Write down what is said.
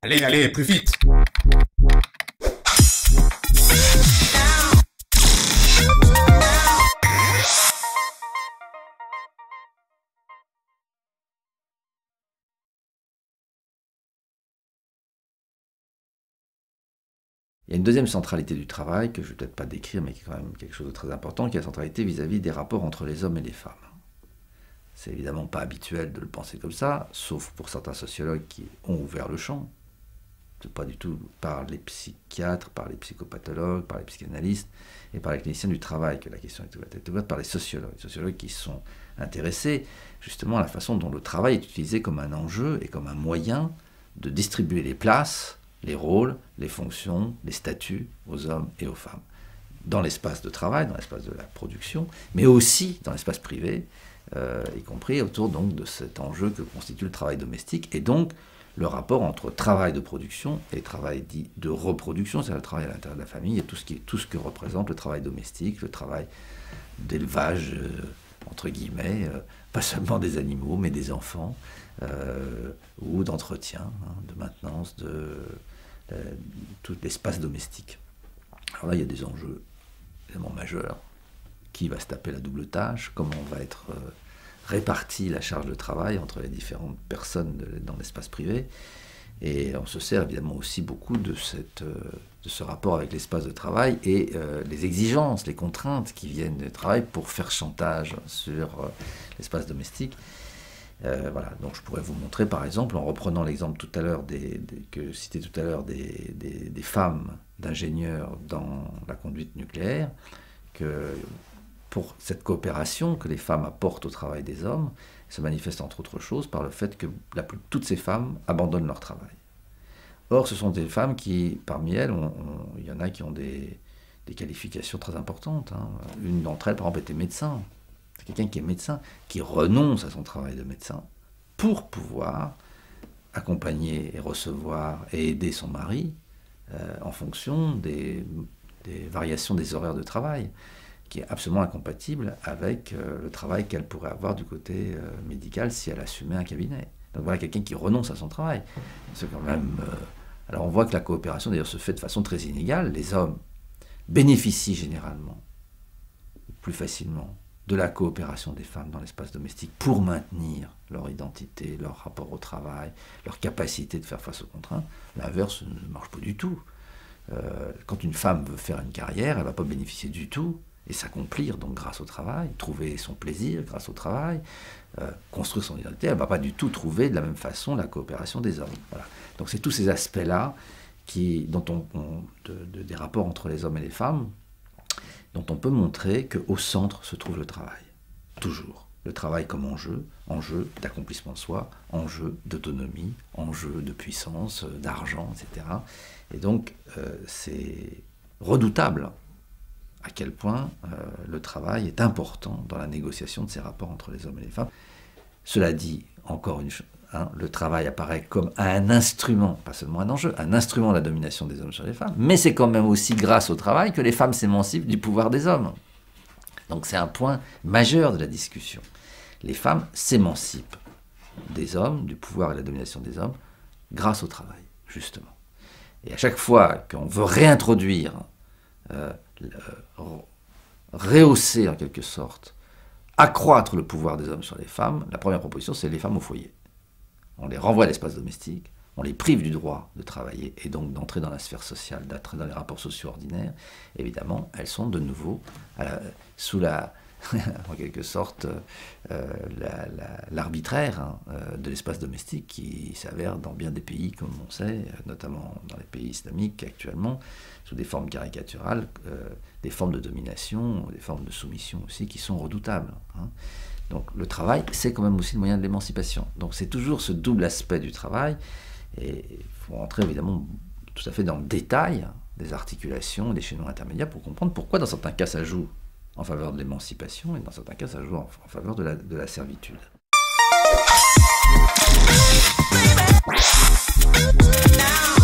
Allez, allez, plus vite! Il y a une deuxième centralité du travail, que je ne vais peut-être pas décrire, mais qui est quand même quelque chose de très important, qui est la centralité vis-à-vis des rapports entre les hommes et les femmes. C'est évidemment pas habituel de le penser comme ça, sauf pour certains sociologues qui ont ouvert le champ. C'est pas du tout par les psychiatres, par les psychopathologues, par les psychanalystes et par les cliniciens du travail que la question est ouverte. Elle est ouverte par les sociologues qui sont intéressés justement à la façon dont le travail est utilisé comme un enjeu et comme un moyen de distribuer les places, les rôles, les fonctions, les statuts aux hommes et aux femmes. Dans l'espace de travail, dans l'espace de la production, mais aussi dans l'espace privé, y compris autour donc de cet enjeu que constitue le travail domestique, et donc le rapport entre travail de production et travail dit de reproduction, c'est-à-dire le travail à l'intérieur de la famille, et tout ce que représente le travail domestique, le travail d'élevage, entre guillemets, pas seulement des animaux, mais des enfants, ou d'entretien, de maintenance, de tout l'espace domestique. Alors là, il y a des enjeux évidemment majeurs. Qui va se taper la double tâche? Comment va être répartie la charge de travail entre les différentes personnes dans l'espace privé? Et on se sert évidemment aussi beaucoup de ce rapport avec l'espace de travail et les exigences, les contraintes qui viennent du travail pour faire chantage sur l'espace domestique. Voilà, donc je pourrais vous montrer par exemple, en reprenant l'exemple tout à l'heure que citais tout à l'heure des femmes d'ingénieurs dans la conduite nucléaire, que pour cette coopération que les femmes apportent au travail des hommes, se manifeste entre autres choses par le fait que toutes ces femmes abandonnent leur travail. Or, ce sont des femmes qui, parmi elles, il y en a qui ont des qualifications très importantes. Une d'entre elles, par exemple, était médecin. C'est quelqu'un qui est médecin, qui renonce à son travail de médecin pour pouvoir accompagner et recevoir et aider son mari en fonction des variations des horaires de travail, qui est absolument incompatible avec le travail qu'elle pourrait avoir du côté médical si elle assumait un cabinet. Donc voilà quelqu'un qui renonce à son travail. C'est quand même... alors on voit que la coopération d'ailleurs se fait de façon très inégale. Les hommes bénéficient généralement, plus facilement, de la coopération des femmes dans l'espace domestique pour maintenir leur identité, leur rapport au travail, leur capacité de faire face aux contraintes. L'inverse ne marche pas du tout. Quand une femme veut faire une carrière, elle ne va pas bénéficier du tout et s'accomplir donc grâce au travail, trouver son plaisir grâce au travail, construire son identité, elle ne va pas du tout trouver de la même façon la coopération des hommes. Voilà. Donc c'est tous ces aspects-là des rapports entre les hommes et les femmes dont on peut montrer qu'au centre se trouve le travail. Toujours. Le travail comme enjeu d'accomplissement de soi, enjeu d'autonomie, enjeu de puissance, d'argent, etc. Et donc c'est redoutable à quel point le travail est important dans la négociation de ces rapports entre les hommes et les femmes. Cela dit, encore une chose, le travail apparaît comme un instrument, pas seulement un enjeu, un instrument de la domination des hommes sur les femmes, mais c'est quand même aussi grâce au travail que les femmes s'émancipent du pouvoir des hommes. Donc c'est un point majeur de la discussion. Les femmes s'émancipent des hommes, du pouvoir et de la domination des hommes, grâce au travail, justement. Et à chaque fois qu'on veut réintroduire, rehausser en quelque sorte, accroître le pouvoir des hommes sur les femmes, la première proposition, c'est les femmes au foyer. On les renvoie à l'espace domestique, on les prive du droit de travailler et donc d'entrer dans la sphère sociale, d'entrer dans les rapports sociaux ordinaires. Évidemment, elles sont de nouveau sous en quelque sorte, l'arbitraire de l'espace domestique qui s'avère dans bien des pays, comme on sait, notamment dans les pays islamiques actuellement, sous des formes caricaturales, des formes de domination, des formes de soumission aussi qui sont redoutables. Donc le travail, c'est quand même aussi le moyen de l'émancipation. Donc c'est toujours ce double aspect du travail, et il faut rentrer évidemment tout à fait dans le détail des articulations, des chaînons intermédiaires pour comprendre pourquoi dans certains cas ça joue en faveur de l'émancipation et dans certains cas ça joue en faveur de la servitude. Now